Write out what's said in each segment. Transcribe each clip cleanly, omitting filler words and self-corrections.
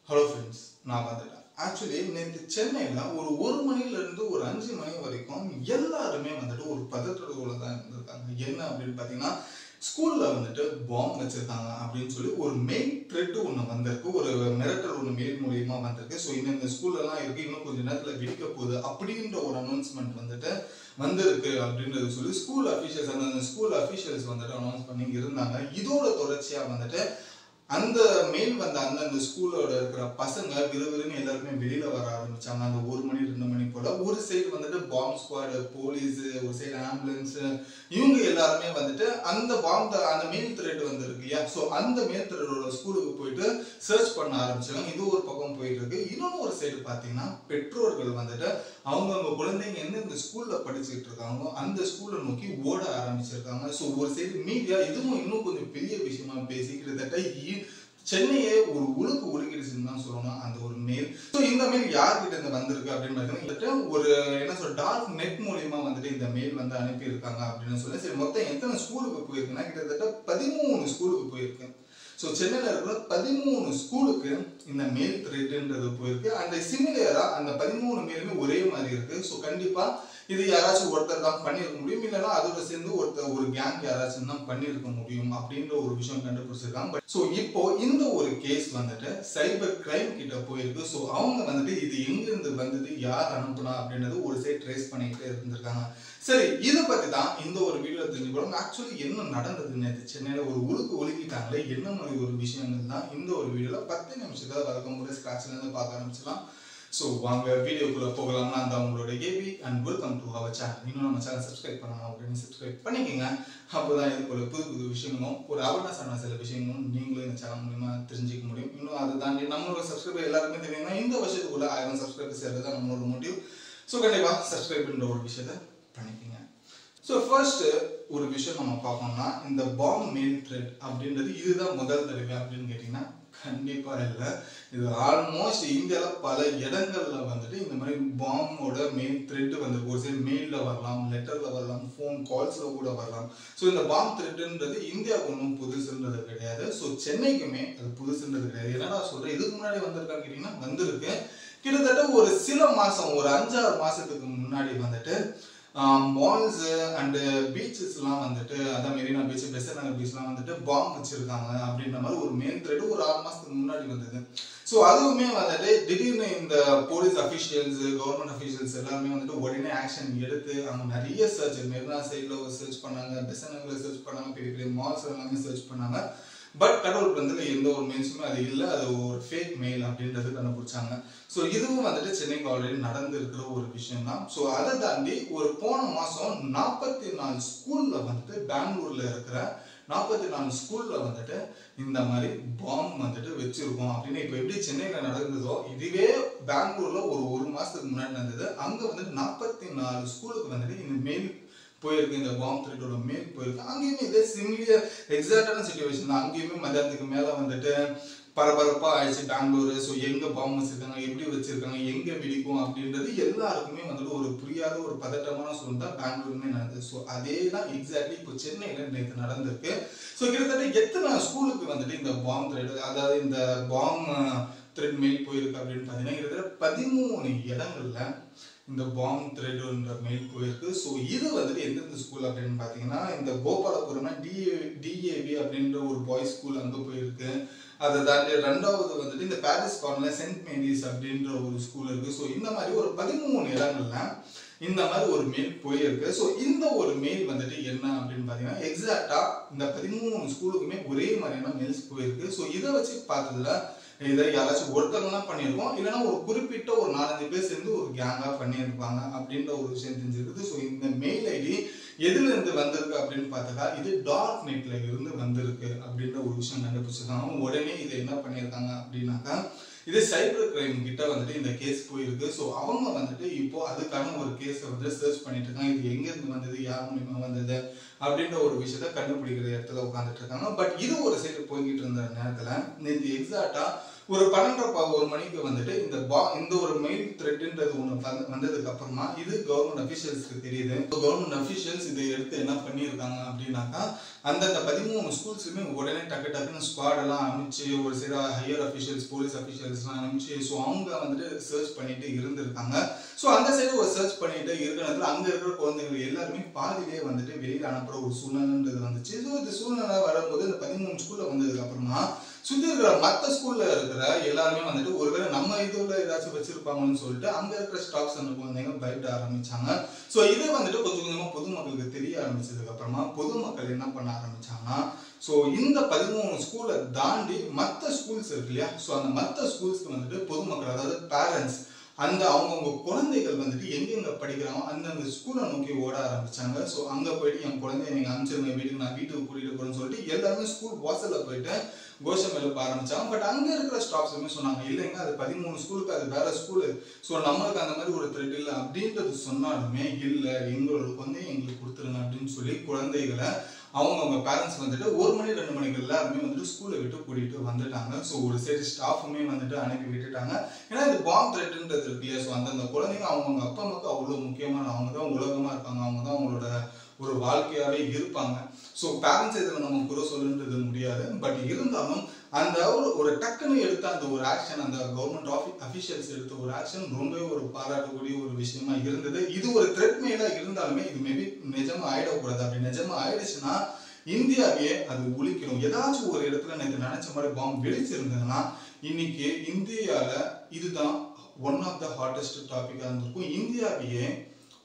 Hello friends, நான் வந்துட்டேன். Actually நேற்று சென்னையில் ஒரு மணிலேருந்து ஒரு 5 மணி வரைக்கும் எல்லாருமே வந்துட்டு ஒரு பதற்றத்தோட தான் இருந்திருக்காங்க. என்ன அப்படின்னு பார்த்தீங்கன்னா, ஸ்கூலில் வந்துட்டு பாம்பு வச்சுருக்காங்க அப்படின்னு சொல்லி ஒரு மெயில் த்ரெட் ஒன்று வந்திருக்கு. ஒரு மிரட்டல் ஒன்று மெயில் மூலியமாக வந்திருக்கு. ஸோ இந்த ஸ்கூல்லலாம் இருக்குது, இன்னும் கொஞ்சம் நேரத்தில் வெடிக்க போகுது அப்படின்ற ஒரு அனௌன்ஸ்மெண்ட் வந்துட்டு வந்திருக்கு அப்படின்றது சொல்லி ஸ்கூல் அஃபீஷியல்ஸ் அந்த ஸ்கூல் அஃபீஷியல்ஸ் வந்துட்டு அனௌன்ஸ் பண்ணி இருந்தாங்க. இதோட தொடர்ச்சியாக வந்துட்டு அந்த மெயில் வந்த அந்த ஸ்கூலோட இருக்கிற பசங்க விறுவிறுன்னு எல்லாருமே வெளியில வர ஆரம்பிச்சாங்க. அந்த 1 மணி 2 மணி போல ஒரு சைடு வந்துட்டு பாம்பு ஸ்குவாடு, போலீஸ், ஒரு சைடு ஆம்புலன்ஸ், இவங்க எல்லாருமே வந்துட்டு அந்த மெயில் த்ரெட் வந்திருக்கு. ஸோ அந்த மெயில் த்ரெட்டோட ஸ்கூலுக்கு போயிட்டு சர்ச் பண்ண ஆரம்பிச்சாங்க. இது ஒரு பக்கம் போயிட்டு இருக்கு. இன்னொன்று ஒரு சைடு பார்த்தீங்கன்னா, பெற்றோர்கள் வந்துட்டு அவங்கவுங்க குழந்தைங்க எந்தெந்த ஸ்கூல்ல படிச்சுட்டு இருக்காங்களோ அந்த ஸ்கூலை நோக்கி ஓட ஆரம்பிச்சிருக்காங்க. ஸோ ஒரு சைடு மீடியா இதுவும் இன்னும் கொஞ்சம் பெரிய விஷயமா பேசி கிட்டத்தட்ட சென்னையே ஒரு உழுக்கு ஒழுங்கிடுச்சுன்னு தான் சொல்லணும் அந்த ஒரு மெயில். ஸோ இந்த மெயில் யார்கிட்ட இருந்து வந்திருக்கு அப்படின்னு பார்த்தீங்கன்னா, ஒரு என்ன சொல்ற டார்க் நெட் மூலியமா வந்துட்டு இந்த மெயில் வந்து அனுப்பியிருக்காங்க அப்படின்னு சொல்லி. சரி, மொத்தம் எத்தனை ஸ்கூலுக்கு போயிருக்குன்னா கிட்டத்தட்ட 13 ஸ்கூலுக்கு போயிருக்கு. ஸோ சென்னையில் இருக்கிற 13 ஸ்கூலுக்கு இந்த மெயில் த்ரெட்ன்றது போயிருக்கு. அந்த சிமிலரா அந்த 13 மெயிலுமே ஒரே மாதிரி இருக்கு. ஸோ கண்டிப்பா இது யாராச்சும் ஒருத்தர் தான் பண்ணியிருக்க முடியும், இல்லைன்னா அதோட சேர்ந்து ஒரு கேங் யாராச்சும் தான் பண்ணியிருக்க முடியும் அப்படின்ற ஒரு விஷயம் கண்டுபிடிச்சிருக்காங்க. ஸோ இப்போ இந்த ஒரு கேஸ் வந்துட்டு சைபர் கிரைம் கிட்ட போயிருக்கு. ஸோ அவங்க வந்துட்டு இது எங்கிருந்து வந்தது, யார் அனுப்புனா அப்படின்றது ஒரு சைட் ட்ரேஸ் பண்ணிக்கிட்டே இருந்திருக்காங்க. சரி, இதை பத்தி தான் இந்த ஒரு வீடியோ தெரிஞ்சுக்கணும். ஆக்சுவலி என்ன நடந்தது நேற்று சென்னையில ஒரு ஒழுக்கிட்டாங்களே, என்ன மாதிரி ஒரு விஷயங்கள் தான் இந்த ஒரு வீடியோல 10 நிமிஷத்துல வழக்கம் போல ஸ்கிராச்ல இருந்து பார்க்க ஆரம்பிச்சலாம். ஸோ வாங்க வீடியோக்குள்ள போகலாம்னா, அந்த அவங்களோட ஏபி and welcome to our channel. இன்னும் நம்ம சேனல் சப்ஸ்கிரைப் பண்ணலாம் அப்படின்னு சப்ஸ்கிரைப் பண்ணிக்கோங்க. அப்போதான் இது போல புது புது விஷயங்களும் ஒரு அவேர்னஸ் ஆன சில விஷயங்களும் நீங்களும் இந்த சேனல் மூலமா தெரிஞ்சுக்க முடியும். இன்னும் அதை தாண்டி நம்மளோட சப்ஸ்கிரைபர் எல்லாருமே தெரியுங்கன்னா, இந்த வருஷத்துக்குள்ள 1000 சப்ஸ்கிரைபர் சேர்றது தான் நம்மளோட மோட்டிவ். ஸோ கண்டிப்பா சப்ஸ்கிரைப்ன்ற ஒரு விஷயத்த பண்ணிக்கோங்க. ஸோ ஃபர்ஸ்ட் ஒரு விஷயம் நம்ம பார்க்கணும்னா, இந்த பாம்பு மெயில் த்ரெட் அப்படின்றது இதுதான் முதல் தடவை அப்படின்னு கேட்டிங்கன்னா கண்டிப்பா இல்லை. இது ஆல்மோஸ்ட் இந்தியாவில் பல இடங்கள்ல வந்துட்டு இந்த மாதிரி பாம்போட மெயில் த்ரெட் வந்து ஒரு சைடு மெயில்ல வரலாம், லெட்டர்ல வரலாம், ஃபோன் கால்ஸ்ல கூட வரலாம். ஸோ இந்த பாம்பு த்ரெட்ன்றது இந்தியாவுக்கு ஒன்றும் புதுசுன்றது கிடையாது. ஸோ சென்னைக்குமே அது புதுசுன்றது கிடையாது. என்னடா சொல்றேன், இதுக்கு முன்னாடி வந்திருக்கான்னு கேட்டீங்கன்னா வந்திருக்கு. கிட்டத்தட்ட ஒரு சில மாசம், ஒரு 5-6 மாசத்துக்கு முன்னாடி வந்துட்டு மால்ஸ் அண்டு பீச்சஸ்லாம் வந்துட்டு, அதான் மெரினா பீச், பெசன்ட் நகர் பீச்லாம் வந்துட்டு பாம்பு வச்சிருக்காங்க அப்படின்ற மாதிரி ஒரு மெயில் த்ரெட் ஒரு 6 மாசத்துக்கு முன்னாடி வந்தது. ஸோ அதுவுமே வந்துட்டு திடீர்னு இந்த போலீஸ் அஃபீஷியல்ஸ், கவர்மெண்ட் அஃபீஷியல்ஸ் எல்லாருமே வந்துட்டு உடனே ஆக்ஷன் எடுத்து அவங்க நிறைய சர்ச், மெரினா சைடில் ஒரு சர்ச் பண்ணாங்க, பெசன்ட் நகரில் சர்ச் பண்ணாங்க, பெரிய பெரிய மால்ஸ் எல்லாமே சர்ச் பண்ணாங்க. பட் கடவுள் வந்து எந்த ஒரு மெயில்ஸுமே அது இல்லை, அது ஒரு ஃபேக் மெயில் அப்படின்றது கண்டுபிடிச்சாங்க. ஸோ இதுவும் வந்துட்டு சென்னைக்கு ஆல்ரெடி நடந்திருக்கிற ஒரு விஷயம் தான். ஸோ அதை தாண்டி ஒரு போன மாதம் 44 ஸ்கூலில் வந்துட்டு, பெங்களூரில் இருக்கிற 44 ஸ்கூலில் வந்துட்டு இந்த மாதிரி பாம்பு வந்துட்டு வச்சிருக்கோம் அப்படின்னு. இப்போ எப்படி சென்னையில் நடந்ததோ இதுவே பெங்களூரில் ஒரு மாதத்துக்கு முன்னாடி நடந்தது. அங்கே வந்துட்டு 44 ஸ்கூலுக்கு வந்துட்டு இந்த மெயில் போயிருக்கு, இந்த பாம்பு த்ரெட்டோட மெயில் போயிருக்கு. அங்கேயுமே இதே சிமிலர் எக்ஸாக்டான சிச்சுவேஷன் தான். அங்கேயுமே மதியானத்துக்கு மேலே வந்துட்டு பரபரப்பா ஆயிடுச்சு பெங்களூரு. ஸோ எங்க பாம்பு வச்சிருக்காங்க, எப்படி வச்சிருக்காங்க, எங்க வெடிக்கும் அப்படின்றது எல்லாருக்குமே வந்துட்டு ஒரு புரியாத ஒரு பதட்டமான சூழ்நிலை தான் பெங்களூருமே நடந்தது. ஸோ அதே தான் எக்ஸாக்ட்லி இப்போ சென்னையில் நேற்று நடந்திருக்கு. ஸோ கிட்டத்தட்ட எத்தனை ஸ்கூலுக்கு வந்துட்டு இந்த பாம்பு த்ரெட், அதாவது இந்த பாம்பு த்ரெட் மெயில் போயிருக்கு அப்படின்னு பார்த்தீங்கன்னா, கிட்டத்தட்ட 13 இடங்கள்ல இந்த பாம்பு த்ரெட்ன்ற மெயில் போயிருக்கு. ஸோ இது வந்துட்டு எந்தெந்த ஸ்கூல் அப்படின்னு பார்த்தீங்கன்னா, இந்த கோபாலபுரம்னா டிஏவி அப்படின்ற ஒரு பாய்ஸ் ஸ்கூல் அங்கே போயிருக்கு. அதை தாண்டி 2வது வந்துட்டு இந்த பாரிஸ் கார்னர்ல சென்ட் மேரிஸ் அப்படின்ற ஒரு ஸ்கூல் இருக்கு. ஸோ இந்த மாதிரி ஒரு 13 இடங்கள்ல இந்த மாதிரி ஒரு மெயில் போயிருக்கு. ஸோ இந்த ஒரு மெயில் வந்துட்டு என்ன அப்படின்னு பார்த்தீங்கன்னா, எக்ஸாக்டா இந்த 13 ஸ்கூலுக்குமே ஒரே மாதிரியான மெயில்ஸ் போயிருக்கு. ஸோ இதை வச்சு பார்த்ததுல இதை யாராச்சும் ஒருத்தவங்கலாம் பண்ணியிருக்கோம், இல்லைன்னா ஒரு குறிப்பிட்ட ஒரு 4-5 பேர் சேர்ந்து ஒரு கேங்காக பண்ணியிருப்பாங்க அப்படின்ற ஒரு விஷயம் தெரிஞ்சிருக்குது. ஸோ இந்த மெயில் ஐடி எதுல இருந்து வந்திருக்கு அப்படின்னு பார்த்தா, இது டார்க் நெட்ல இருந்து வந்திருக்கு அப்படின்ற ஒரு விஷயம் கண்டுபிடிச்சிருக்காங்க. உடனே இதை என்ன பண்ணியிருக்காங்க அப்படின்னாக்கா, இது சைபர் கிரைம் கிட்ட வந்துட்டு இந்த கேஸ் போயிருக்கு. ஸோ அவங்க வந்துட்டு இப்போ அதுக்கான ஒரு கேஸை வந்து சர்ச் பண்ணிட்டு இருக்காங்க. இது எங்க இருந்து வந்தது, யார் மூலியமா வந்தது அப்படின்ற ஒரு விஷயத்த கண்டுபிடிக்கிற இடத்துல உட்காந்துட்டு இருக்காங்க. பட் இது ஒரு சைடு போய்கிட்டு இருந்த நேரத்துல நேற்று எக்ஸாக்டா ஒரு 12 மணிக்கு வந்துட்டு இந்த ஒரு மெயில் த்ரெட்ன்றது ஒன்று வந்ததுக்கு அப்புறமா இது கவர்மெண்ட் அஃபிஷியல்ஸ்க்கு தெரியுது. கவர்மெண்ட் அஃபிஷியல்ஸ் இதை எடுத்து என்ன பண்ணியிருக்காங்க அப்படின்னாக்கா அந்தந்த 13 ஸ்கூல்ஸுமே உடனே டக்குன்னு ஸ்குவாட் எல்லாம் அமைச்சு ஒரு சில ஹையர் அஃபிஷியல்ஸ் போலீஸ் அஃபிஷியல்ஸ்லாம் அமைச்சு ஸோ அவங்க வந்துட்டு சர்ச் பண்ணிட்டு இருந்திருக்காங்க. ஸோ அந்த சைடு ஒரு சர்ச் பண்ணிட்டு இருக்கிறதுல அங்கே இருக்கிற குழந்தைகள் எல்லாருமே பாதியிலே வந்துட்டு வெளியில் அனுப்புகிற ஒரு சூழ்நிலைன்றது வந்துச்சு. ஸோ இந்த சூழ்நிலை வரும்போது இந்த 13 ஸ்கூலில் வந்ததுக்கு அப்புறமா சுற்றி இருக்கிற மற்ற ஸ்கூல்ல இருக்கிற எல்லாருமே வந்துட்டு ஒருவேளை நம்ம இதுல ஏதாச்சும் வச்சிருப்பாங்கன்னு சொல்லிட்டு அங்க இருக்கிற ஸ்டாஃப்ஸ் அந்த குழந்தைங்க பயப்பட ஆரம்பிச்சாங்க. ஸோ இதை வந்துட்டு கொஞ்சம் கொஞ்சமா பொதுமக்களுக்கு தெரிய ஆரம்பிச்சதுக்கு அப்புறமா பொதுமக்கள் என்ன பண்ண ஆரம்பிச்சாங்கன்னா ஸோ இந்த 13 ஸ்கூலை தாண்டி மற்ற ஸ்கூல்ஸ் இருக்கு இல்லையா, ஸோ அந்த மற்ற ஸ்கூல்ஸ்க்கு வந்துட்டு பொதுமக்கள் அதாவது பேரண்ட்ஸ் அந்த அவங்கவுங்க குழந்தைகள் வந்துட்டு எங்கெங்க படிக்கிறாங்க அந்தந்த ஸ்கூலை நோக்கி ஓட ஆரம்பிச்சாங்க. ஸோ அங்கே போயிட்டு என் குழந்தைய நீங்கள் அனுப்பிச்சிருங்க வீட்டுக்கு, நான் வீட்டுக்கு கூட்டிகிட்டு போகிறேன்னு சொல்லிட்டு எல்லாருமே ஸ்கூல் வாசலில் போயிட்டு கோஷம் எழுப்ப ஆரம்பிச்சாங்க. பட் அங்கே இருக்கிற ஸ்டாஃப்ஸுமே சொன்னாங்க இல்லைங்க அது 13 ஸ்கூலுக்கு அது வேற ஸ்கூலு, ஸோ நம்மளுக்கு அந்த மாதிரி ஒரு த்ரெட் இல்லை அப்படின்றது சொன்னாலுமே இல்லை எங்களோட குழந்தைய எங்களுக்கு கொடுத்துருங்க அப்படின்னு சொல்லி குழந்தைகளை அவங்க பேரண்ட்ஸ் வந்துட்டு 1 மணி 2 மணிக்கு எல்லாருமே வந்துட்டு ஸ்கூலை விட்டு கூட்டிகிட்டு வந்துட்டாங்க. ஸோ ஒரு சைடு ஸ்டாஃபுமே வந்துட்டு அனுப்பி விட்டுட்டாங்க. ஏன்னா இது பாம் த்ரெட்ன்றது இருக்கு இல்லையா, ஸோ அந்தந்த குழந்தைங்க அவங்க அப்பா அம்மாவுக்கு அவ்வளோ முக்கியமான, அவங்க தான் உலகமாக இருப்பாங்க, அவங்க தான் அவங்களோட ஒரு வாழ்க்கையாகவே இருப்பாங்க. ஸோ பேரண்ட்ஸ் இதில் நம்ம குறை சொல்லுன்றது முடியாது. பட் இருந்தாலும் அந்த ஒரு டக்குன்னு எடுத்த அந்த ஒரு ஆக்ஷன், அந்த கவர்மெண்ட் அஃபிஷியல்ஸ் எடுத்த ஒரு ஆக்ஷன் ரொம்பவே ஒரு பாராட்டக்கூடிய ஒரு விஷயமா இருந்தது. இது ஒரு த்ரெட் மேலா இருந்தாலுமே இது மேபி நிஜமா ஆயிடக்கூடாது. அப்படி நிஜமா ஆயிடுச்சுன்னா இந்தியாவே அது ஒழிக்கணும். ஏதாச்சும் ஒரு இடத்துல நேற்று நினைச்ச மாதிரி பாம்பு வெடிச்சிருந்ததுன்னா இன்னைக்கு இந்தியால இதுதான் ஒன் ஆஃப் த ஹாட்டஸ்ட் டாபிக்கா இருந்திருக்கும். இந்தியாவையே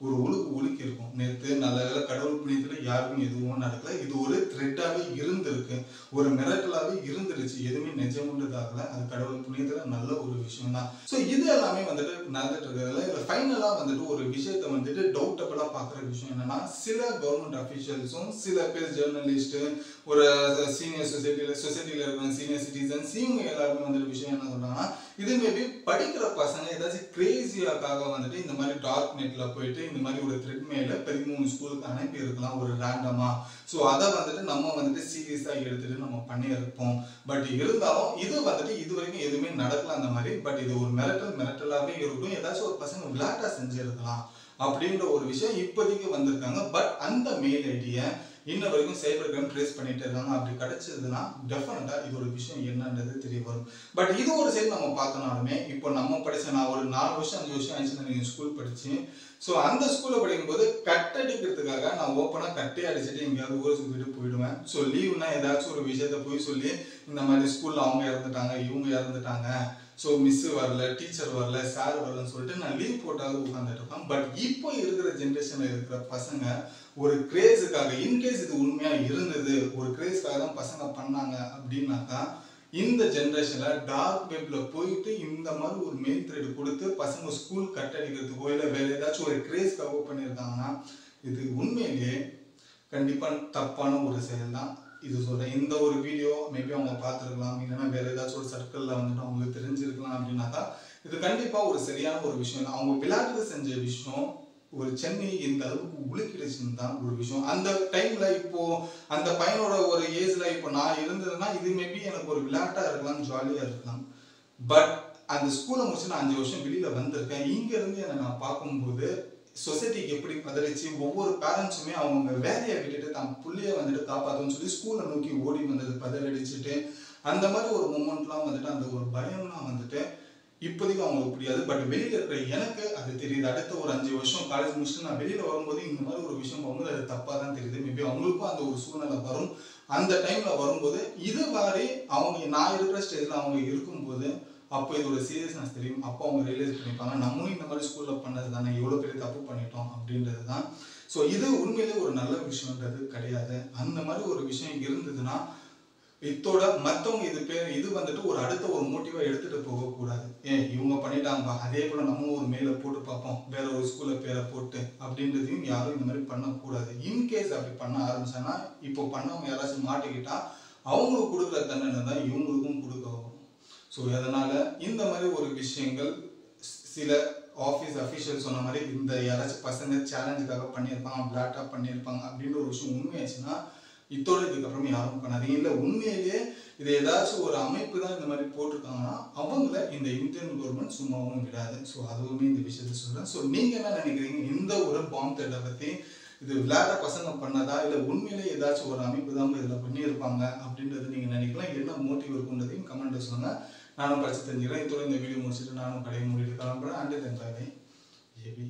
ஒரு ஒழுக்கி இருக்கும். நேற்று நல்ல வேலை கடவுள் புண்ணியத்துல யாருக்கும் எதுவும் நடக்கல. இது ஒரு த்ரெட்டாவே இருந்திருக்கு, ஒரு மிரட்டலாவே இருந்துருச்சு. எதுவுமே நிஜம்ன்றதாகல, அது கடவுள் புண்ணியத்துல நல்ல ஒரு விஷயம் தான். ஸோ இது எல்லாமே வந்துட்டு நடந்துட்டு இருக்கிறதுல இதுல ஃபைனலா வந்துட்டு ஒரு விஷயத்த வந்துட்டு டவுட்டபிளா பாக்குற விஷயம் என்னன்னா சில கவர்மெண்ட் அஃபிஷியல்ஸும் சில பேர் ஜேர்னலிஸ்ட் ஒரு சீனியர் சொசைட்டில இருக்கிற சீனியர் சிட்டிசன்ஸ் இவங்க எல்லாருமே வந்துட்டு விஷயம் என்ன சொல்றாங்கன்னா இது மேபி படிக்கிற பசங்க ஏதாச்சும் கிரேசியாக்காக வந்துட்டு இந்த மாதிரி டார்க் நெட்ல போயிட்டு இந்த மாதிரி ஒரு த்ரெட் மேல 13 ஸ்கூலுக்கு அனுப்பி இருக்கலாம் ஒரு ரேண்டமா. ஸோ அதை வந்துட்டு நம்ம வந்துட்டு சீரியஸா எடுத்துட்டு நம்ம பண்ணியிருப்போம். பட் இருந்தாலும் இது வந்துட்டு இது வரைக்கும் எதுவுமே நடக்கல அந்த மாதிரி. பட் இது ஒரு மிரட்டலாவே இருக்கும். ஏதாச்சும் ஒரு பசங்க விளையாட்டா செஞ்சிருக்கலாம் அப்படின்ற ஒரு விஷயம் இப்போதைக்கு வந்திருக்காங்க. பட் அந்த மெயில் ஐடியை இன்ன வரைக்கும் சைபர் கிரைம் ட்ரேஸ் பண்ணிட்டு இருக்காங்க. அப்படி கிடைச்சதுன்னா டெஃபினட்டா இது ஒரு விஷயம் என்னன்றது தெரிய வரும். பட் இது ஒரு சைடு நம்ம பார்த்தோம்னாலுமே இப்போ நம்ம படிச்ச நான் ஒரு 4 வருஷம் 5 வருஷம் ஆயிடுச்சு நீங்க ஸ்கூல் படிச்சு. ஸோ அந்த ஸ்கூல்ல படிக்கும்போது கட்டடிக்கிறதுக்காக நான் ஓப்பனா கட்டே அடிச்சுட்டு எங்கேயாவது ஊரை சுற்றிட்டு போயிடுவேன். ஸோ லீவுனா ஏதாச்சும் ஒரு விஷயத்த போய் சொல்லி இந்த மாதிரி ஸ்கூல்ல அவங்க இறந்துட்டாங்க இவங்க இறந்துட்டாங்க, ஸோ மிஸ் வரல டீச்சர் வரல சார் வரலன்னு சொல்லிட்டு நான் லீவ் போட்டாவது உட்காந்துட்டு இருக்கேன். பட் இப்போ இருக்கிற ஜென்ரேஷன்ல இருக்கிற பசங்க ஒரு கிரேஸுக்காக இன்கேஸ் இது உண்மையா இருந்தது ஒரு கிரேஸ்க்காக தான் பசங்க பண்ணாங்க அப்படின்னாக்கா இந்த ஜென்ரேஷன்ல டார்க் வெப்ல போயிட்டு இந்த மாதிரி ஒரு மெயில் த்ரெட் கொடுத்து பசங்க ஸ்கூல் கட் அடிக்கிறதுக்கோ இல்லை வேற ஏதாச்சும் ஒரு கிரேஸ்க்காக பண்ணியிருக்காங்கன்னா இது உண்மையிலேயே கண்டிப்பா தப்பான ஒரு செயல் தான். இது சொல்றேன். இந்த ஒரு வீடியோ மேபி அவங்க பார்த்துருக்கலாம், இல்லைன்னா வேற ஏதாச்சும் ஒரு சர்க்கிள்ல வந்துட்டு அவங்களுக்கு தெரிஞ்சிருக்கலாம் அப்படின்னாக்கா இது கண்டிப்பா ஒரு சரியான ஒரு விஷயம் தான். அவங்க விளையாட்டுக்கு செஞ்ச விஷயம் ஒரு சென்னை இந்த அளவுக்கு உழுக்கிடுச்சுன்னு தான் ஒரு விஷயம். அந்த டைம்ல இப்போ அந்த பையனோட ஒரு ஏஜ்ல இப்போ நான் இருந்ததுன்னா இது மேபி எனக்கு ஒரு விளையாட்டா இருக்கலாம், ஜாலியா இருக்கலாம். பட் அந்த ஸ்கூலை முடிச்சு நான் 5 வருஷம் வெளியில வந்திருக்கேன். இங்க இருந்து என்னை நான் பார்க்கும்போது சொசைட்டிக்கு எப்படி பதறிச்சு ஒவ்வொரு பேரண்ட்ஸுமே அவங்க வேலையை விட்டுட்டு தான் பிள்ளைய வந்துட்டு காப்பாற்றணும்னு சொல்லி ஸ்கூலை நோக்கி ஓடி வந்தது பதறடிச்சுட்டு அந்த மாதிரி ஒரு மூமெண்ட்லாம் வந்துட்டு அந்த ஒரு பயம்லாம் வந்துட்டு இப்போதைக்கு அவங்களுக்கு புரியாது. பட் வெளியில இருக்கிற எனக்கு அது தெரியுது. அடுத்த ஒரு 5 வருஷம் காலேஜ் முடிச்சுட்டு நான் வெளியில வரும்போது இந்த மாதிரி ஒரு விஷயம் போகும்போது அது தப்பா தான் தெரியுது. மேபி அவங்களுக்கும் அந்த ஒரு சூழ்நிலை வரும். அந்த டைம்ல வரும்போது இது மாதிரி அவங்க நான் இருக்கிற ஸ்டேஜ்ல அவங்க இருக்கும்போது அப்போ இதோட சீரியஸ்னஸ் தெரியும். அப்போ அவங்க ரியலைஸ் பண்ணிப்பாங்க நம்மளும் இந்த மாதிரி ஸ்கூல்ல பண்ணது தானே எவ்வளோ பெரிய தப்பு பண்ணிட்டோம் அப்படின்றது தான். ஸோ இது உண்மையிலே ஒரு நல்ல விஷயம்ன்றது கிடையாது. அந்த மாதிரி ஒரு விஷயம் இருந்ததுன்னா இதோட மற்றவங்க இது வந்துட்டு ஒரு அடுத்த ஒரு மோட்டிவா எடுத்துட்டு போகக்கூடாது. இவங்க பண்ணிட்டாங்கப்பா அதே போல நம்ம ஒரு மேல போட்டு பார்ப்போம் வேற ஒரு ஸ்கூல்ல பேரை போட்டு அப்படின்றதையும் யாரும் இந்த மாதிரி பண்ணக்கூடாது. இன்கேஸ் அப்படி பண்ண ஆரம்பிச்சாங்கன்னா இப்போ பண்ணவங்க யாராச்சும் மாட்டிக்கிட்டா அவங்களுக்கு கொடுக்குற தண்டனை தான் இவங்களுக்கும் கொடுக்க வரும். ஸோ அதனால இந்த மாதிரி ஒரு விஷயங்கள் சில ஆஃபீஸ் அஃபிஷியல் சொன்ன மாதிரி இந்த யாராச்சும் பசங்க சேலஞ்சுக்காக பண்ணியிருப்பாங்க பிளாட்டா பண்ணியிருப்பாங்க அப்படின்ற ஒரு விஷயம் உண்மையாச்சுன்னா இதோட இதுக்கப்புறம் யாரும் பண்ணாதீங்க. இல்லை உண்மையிலேயே இது ஏதாச்சும் ஒரு அமைப்பு தான் இந்த மாதிரி போட்டிருக்காங்கன்னா அவங்கள இந்த இந்தியன் கவர்மெண்ட் சும்மாவும் விடாது. ஸோ அதுவுமே இந்த விஷயத்த சொல்கிறேன். ஸோ நீங்கள் என்ன நினைக்கிறீங்க இந்த ஒரு பாம் த்ரெட்டை பற்றி? இது விளையாட பசங்க பண்ணதா, இல்லை உண்மையிலே ஏதாச்சும் ஒரு அமைப்பு தான் இதில் பண்ணியிருப்பாங்க அப்படின்றது நீங்கள் நினைக்கலாம். என்ன மோட்டிவ் இருக்குன்றதையும் கமெண்ட்டில் சொல்லுங்கள். நானும் படித்து தெரிஞ்சுக்கிறேன். இதோட இந்த வீடியோ முடிச்சுட்டு நானும் கடையை மூடிட்டு கிளம்புறேன். And then bye bye. AB.